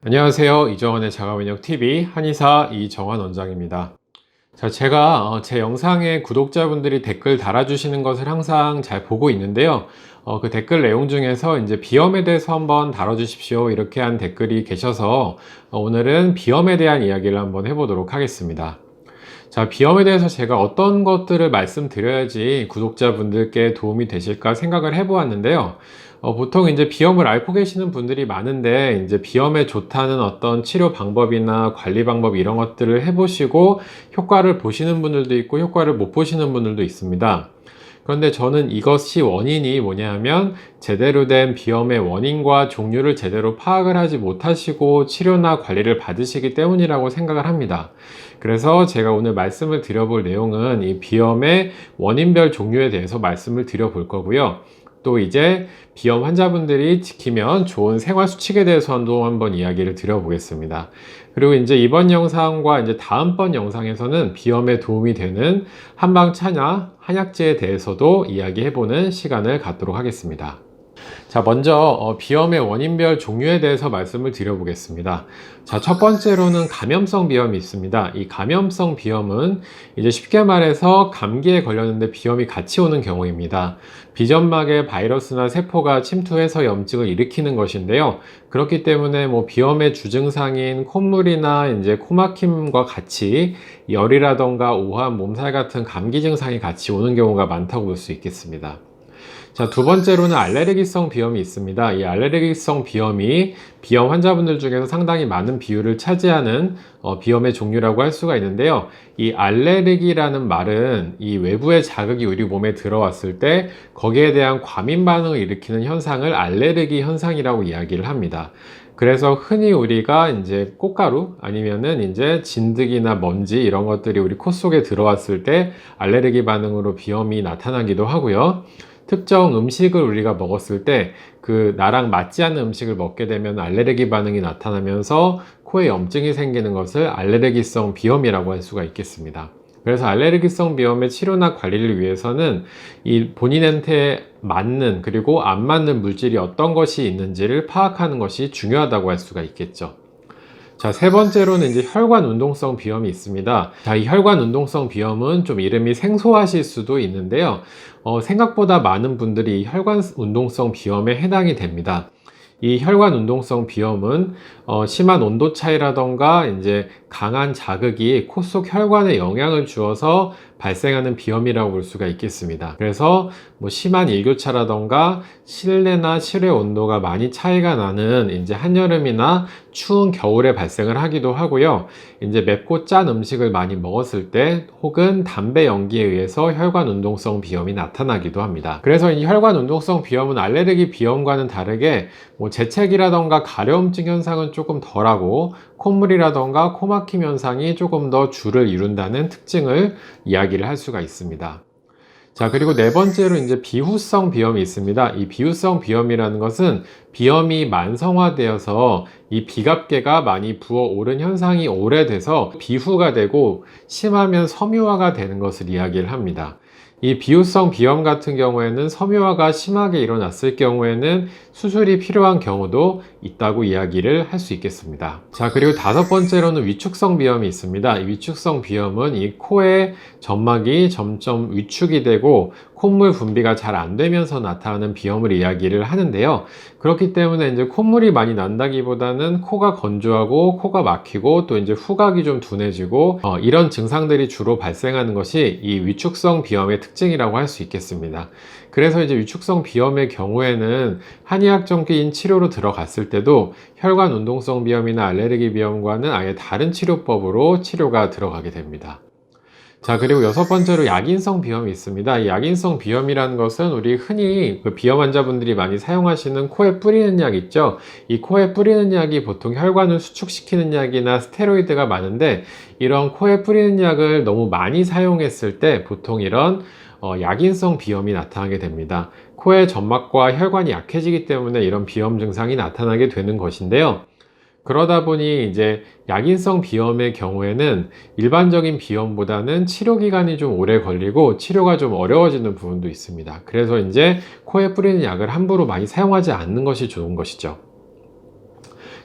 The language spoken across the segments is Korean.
안녕하세요. 이정환의 자가면역TV 한의사 이정환 원장입니다. 제가 제 영상에 구독자분들이 댓글 달아주시는 것을 항상 잘 보고 있는데요. 그 댓글 내용 중에서 이제 비염에 대해서 한번 다뤄주십시오, 이렇게 한 댓글이 계셔서 오늘은 비염에 대한 이야기를 한번 해보도록 하겠습니다. 비염에 대해서 제가 어떤 것들을 말씀드려야지 구독자분들께 도움이 되실까 생각을 해보았는데요. 보통 이제 비염을 앓고 계시는 분들이 많은데, 이제 비염에 좋다는 어떤 치료 방법이나 관리 방법 이런 것들을 해보시고 효과를 보시는 분들도 있고 효과를 못 보시는 분들도 있습니다. 그런데 저는 이것이 원인이 뭐냐 하면, 제대로 된 비염의 원인과 종류를 제대로 파악을 하지 못하시고 치료나 관리를 받으시기 때문이라고 생각을 합니다. 그래서 제가 오늘 말씀을 드려볼 내용은 이 비염의 원인별 종류에 대해서 말씀을 드려볼 거고요. 또 이제 비염 환자분들이 지키면 좋은 생활 수칙에 대해서도 한번 이야기를 드려보겠습니다. 그리고 이제 이번 영상과 이제 다음번 영상에서는 비염에 도움이 되는 한방 차냐, 한약재에 대해서도 이야기해보는 시간을 갖도록 하겠습니다. 먼저 비염의 원인별 종류에 대해서 말씀을 드려보겠습니다. 첫 번째로는 감염성 비염이 있습니다. 이 감염성 비염은 이제 쉽게 말해서 감기에 걸렸는데 비염이 같이 오는 경우입니다. 비점막에 바이러스나 세포가 침투해서 염증을 일으키는 것인데요. 그렇기 때문에 비염의 주증상인 콧물이나 이제 코막힘과 같이 열이라던가 오한, 몸살 같은 감기 증상이 같이 오는 경우가 많다고 볼 수 있겠습니다. 두 번째로는 알레르기성 비염이 있습니다. 이 알레르기성 비염이 비염 환자분들 중에서 상당히 많은 비율을 차지하는 비염의 종류라고 할 수가 있는데요. 이 알레르기라는 말은 이 외부의 자극이 우리 몸에 들어왔을 때 거기에 대한 과민 반응을 일으키는 현상을 알레르기 현상이라고 이야기를 합니다. 그래서 흔히 우리가 이제 꽃가루 아니면은 이제 진드기나 먼지 이런 것들이 우리 코 속에 들어왔을 때 알레르기 반응으로 비염이 나타나기도 하고요. 특정 음식을 우리가 먹었을 때 나랑 맞지 않는 음식을 먹게 되면 알레르기 반응이 나타나면서 코에 염증이 생기는 것을 알레르기성 비염이라고 할 수가 있겠습니다. 그래서 알레르기성 비염의 치료나 관리를 위해서는 이 본인한테 맞는 그리고 안 맞는 물질이 어떤 것이 있는지를 파악하는 것이 중요하다고 할 수가 있겠죠. 세 번째로는 이제 혈관 운동성 비염이 있습니다. 이 혈관 운동성 비염은 좀 이름이 생소하실 수도 있는데요. 생각보다 많은 분들이 혈관 운동성 비염에 해당이 됩니다. 이 혈관 운동성 비염은 심한 온도 차이라던가 이제 강한 자극이 코 속 혈관에 영향을 주어서 발생하는 비염이라고 볼 수가 있겠습니다. 그래서 심한 일교차라던가 실내나 실외 온도가 많이 차이가 나는 이제 한여름이나 추운 겨울에 발생을 하기도 하고요. 이제 맵고 짠 음식을 많이 먹었을 때 혹은 담배 연기에 의해서 혈관 운동성 비염이 나타나기도 합니다. 그래서 이 혈관 운동성 비염은 알레르기 비염과는 다르게 재채기라던가 가려움증 현상은 조금 덜하고 콧물이라던가 코막힘 현상이 조금 더 주를 이룬다는 특징을 이야기를 할 수가 있습니다. 그리고 네 번째로 이제 비후성 비염이 있습니다. 이 비후성 비염이라는 것은 비염이 만성화되어서 이 비갑계가 많이 부어오른 현상이 오래돼서 비후가 되고 심하면 섬유화가 되는 것을 이야기를 합니다. 이 비후성 비염 같은 경우에는 섬유화가 심하게 일어났을 경우에는 수술이 필요한 경우도 있다고 이야기를 할 수 있겠습니다. 그리고 다섯 번째로는 위축성 비염이 있습니다. 이 위축성 비염은 이 코의 점막이 점점 위축이 되고 콧물 분비가 잘 안 되면서 나타나는 비염을 이야기를 하는데요. 그렇기 때문에 이제 콧물이 많이 난다기보다는 코가 건조하고 코가 막히고 또 이제 후각이 좀 둔해지고 이런 증상들이 주로 발생하는 것이 이 위축성 비염의 특징이라고 할 수 있겠습니다. 그래서 이제 위축성 비염의 경우에는 한의학적인 치료로 들어갔을 때도 혈관 운동성 비염이나 알레르기 비염과는 아예 다른 치료법으로 치료가 들어가게 됩니다. 그리고 여섯 번째로 약인성 비염이 있습니다. 이 약인성 비염이라는 것은 우리 흔히 비염 환자분들이 많이 사용하시는 코에 뿌리는 약 있죠. 이 코에 뿌리는 약이 보통 혈관을 수축시키는 약이나 스테로이드가 많은데, 이런 코에 뿌리는 약을 너무 많이 사용했을 때 보통 이런 약인성 비염이 나타나게 됩니다. 코의 점막과 혈관이 약해지기 때문에 이런 비염 증상이 나타나게 되는 것인데요. 그러다 보니 이제 약인성 비염의 경우에는 일반적인 비염보다는 치료 기간이 좀 오래 걸리고 치료가 좀 어려워지는 부분도 있습니다. 그래서 이제 코에 뿌리는 약을 함부로 많이 사용하지 않는 것이 좋은 것이죠.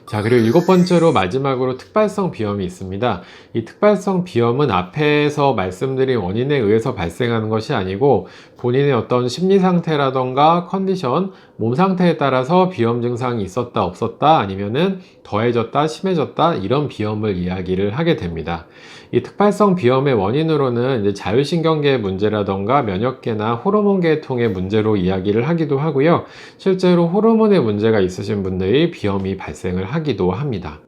자, 그리고 일곱 번째로 마지막으로 특발성 비염이 있습니다. 이 특발성 비염은 앞에서 말씀드린 원인에 의해서 발생하는 것이 아니고 본인의 어떤 심리 상태라던가 컨디션, 몸 상태에 따라서 비염 증상이 있었다, 없었다, 아니면은 더해졌다, 심해졌다, 이런 비염을 이야기를 하게 됩니다. 이 특발성 비염의 원인으로는 이제 자율신경계 문제라던가 면역계나 호르몬 계통의 문제로 이야기를 하기도 하고요. 실제로 호르몬의 문제가 있으신 분들이 비염이 발생을 하기도 합니다.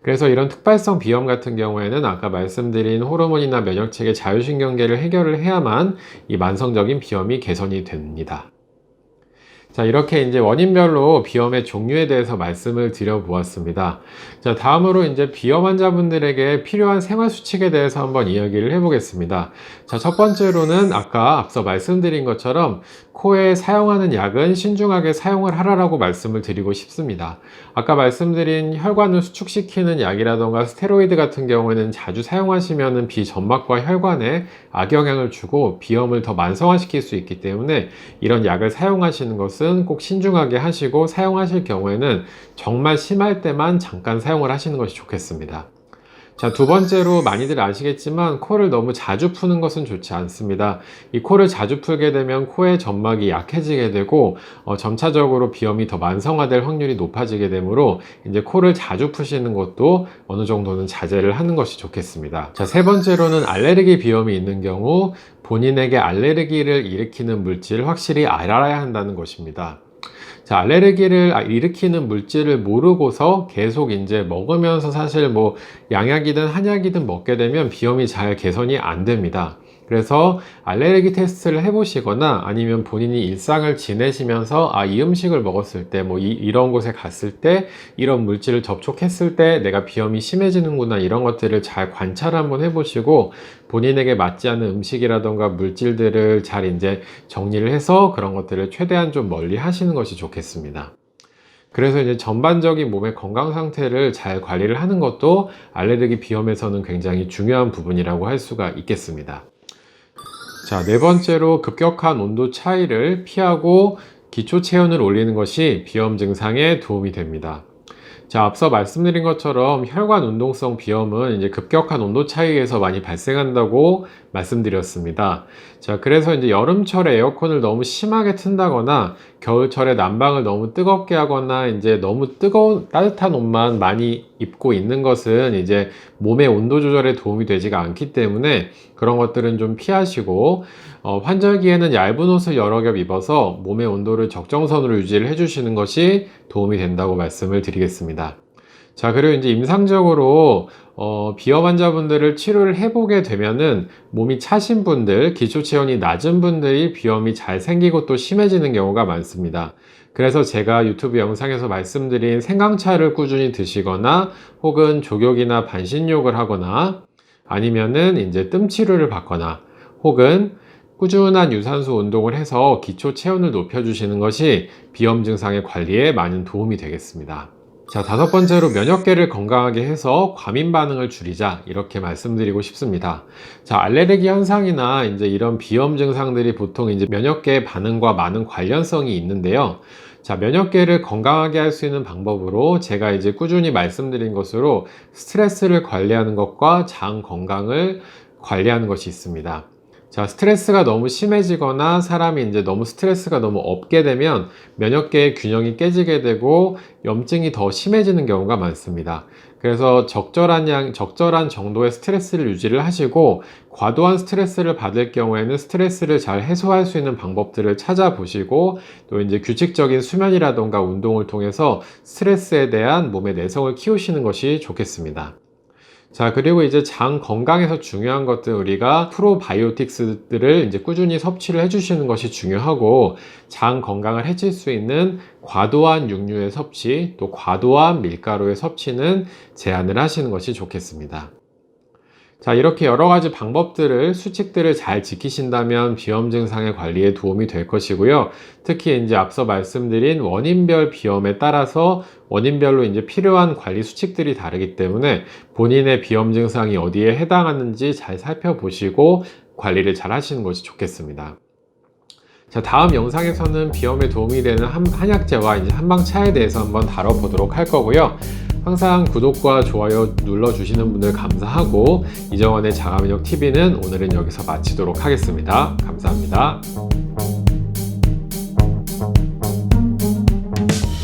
그래서 이런 특발성 비염 같은 경우에는 아까 말씀드린 호르몬이나 면역체계 자율신경계를 해결을 해야만 이 만성적인 비염이 개선이 됩니다. 자, 이렇게 이제 원인별로 비염의 종류에 대해서 말씀을 드려보았습니다. 자, 다음으로 이제 비염 환자분들에게 필요한 생활 수칙에 대해서 한번 이야기를 해보겠습니다. 자, 첫 번째로는 아까 앞서 말씀드린 것처럼 코에 사용하는 약은 신중하게 사용을 하라고 말씀을 드리고 싶습니다. 아까 말씀드린 혈관을 수축시키는 약이라던가 스테로이드 같은 경우에는 자주 사용하시면은 비점막과 혈관에 악영향을 주고 비염을 더 만성화시킬 수 있기 때문에 이런 약을 사용하시는 것은 꼭 신중하게 하시고, 사용하실 경우에는 정말 심할 때만 잠깐 사용을 하시는 것이 좋겠습니다. 자, 두 번째로 많이들 아시겠지만 코를 너무 자주 푸는 것은 좋지 않습니다. 이 코를 자주 풀게 되면 코의 점막이 약해지게 되고 점차적으로 비염이 더 만성화될 확률이 높아지게 되므로 이제 코를 자주 푸시는 것도 어느 정도는 자제를 하는 것이 좋겠습니다. 자, 세 번째로는 알레르기 비염이 있는 경우 본인에게 알레르기를 일으키는 물질을 확실히 알아야 한다는 것입니다. 자, 알레르기를 일으키는 물질을 모르고서 계속 이제 먹으면서 사실 뭐 양약이든 한약이든 먹게 되면 비염이 잘 개선이 안 됩니다. 그래서 알레르기 테스트를 해보시거나 아니면 본인이 일상을 지내시면서 이 음식을 먹었을 때 뭐 이런 곳에 갔을 때 이런 물질을 접촉했을 때 내가 비염이 심해지는구나, 이런 것들을 잘 관찰 한번 해보시고 본인에게 맞지 않는 음식이라던가 물질들을 잘 이제 정리를 해서 그런 것들을 최대한 좀 멀리 하시는 것이 좋겠습니다. 그래서 이제 전반적인 몸의 건강 상태를 잘 관리를 하는 것도 알레르기 비염에서는 굉장히 중요한 부분이라고 할 수가 있겠습니다. 자, 네 번째로 급격한 온도 차이를 피하고 기초 체온을 올리는 것이 비염 증상에 도움이 됩니다. 자, 앞서 말씀드린 것처럼 혈관 운동성 비염은 이제 급격한 온도 차이에서 많이 발생한다고 말씀드렸습니다. 자, 그래서 이제 여름철에 에어컨을 너무 심하게 튼다거나 겨울철에 난방을 너무 뜨겁게 하거나 이제 너무 뜨거운 따뜻한 옷만 많이 입고 있는 것은 이제 몸의 온도 조절에 도움이 되지가 않기 때문에 그런 것들은 좀 피하시고 환절기에는 얇은 옷을 여러 겹 입어서 몸의 온도를 적정선으로 유지를 해주시는 것이 도움이 된다고 말씀을 드리겠습니다. 자, 그리고 이제 임상적으로 비염 환자분들을 치료를 해보게 되면은 몸이 차신 분들, 기초 체온이 낮은 분들이 비염이 잘 생기고 또 심해지는 경우가 많습니다. 그래서 제가 유튜브 영상에서 말씀드린 생강차를 꾸준히 드시거나 혹은 족욕이나 반신욕을 하거나 아니면은 이제 뜸 치료를 받거나 혹은 꾸준한 유산소 운동을 해서 기초 체온을 높여주시는 것이 비염 증상의 관리에 많은 도움이 되겠습니다. 자, 다섯 번째로 면역계를 건강하게 해서 과민 반응을 줄이자, 이렇게 말씀드리고 싶습니다. 자, 알레르기 현상이나 이제 이런 비염 증상들이 보통 이제 면역계 반응과 많은 관련성이 있는데요. 자, 면역계를 건강하게 할 수 있는 방법으로 제가 이제 꾸준히 말씀드린 것으로 스트레스를 관리하는 것과 장 건강을 관리하는 것이 있습니다. 자, 스트레스가 너무 심해지거나 사람이 이제 너무 스트레스가 너무 없게 되면 면역계의 균형이 깨지게 되고 염증이 더 심해지는 경우가 많습니다. 그래서 적절한 정도의 스트레스를 유지를 하시고 과도한 스트레스를 받을 경우에는 스트레스를 잘 해소할 수 있는 방법들을 찾아보시고 또 이제 규칙적인 수면이라던가 운동을 통해서 스트레스에 대한 몸의 내성을 키우시는 것이 좋겠습니다. 자, 그리고 이제 장 건강에서 중요한 것들, 우리가 프로바이오틱스들을 이제 꾸준히 섭취를 해주시는 것이 중요하고, 장 건강을 해칠 수 있는 과도한 육류의 섭취, 또 과도한 밀가루의 섭취는 제한을 하시는 것이 좋겠습니다. 자, 이렇게 여러 가지 방법들을, 수칙들을 잘 지키신다면 비염 증상의 관리에 도움이 될 것이고요. 특히 이제 앞서 말씀드린 원인별 비염에 따라서 원인별로 이제 필요한 관리 수칙들이 다르기 때문에 본인의 비염 증상이 어디에 해당하는지 잘 살펴보시고 관리를 잘 하시는 것이 좋겠습니다. 자, 다음 영상에서는 비염에 도움이 되는 한약재와 이제 한방차에 대해서 한번 다뤄보도록 할 거고요. 항상 구독과 좋아요 눌러주시는 분들 감사하고 이정원의 자가면역 TV는 오늘은 여기서 마치도록 하겠습니다. 감사합니다.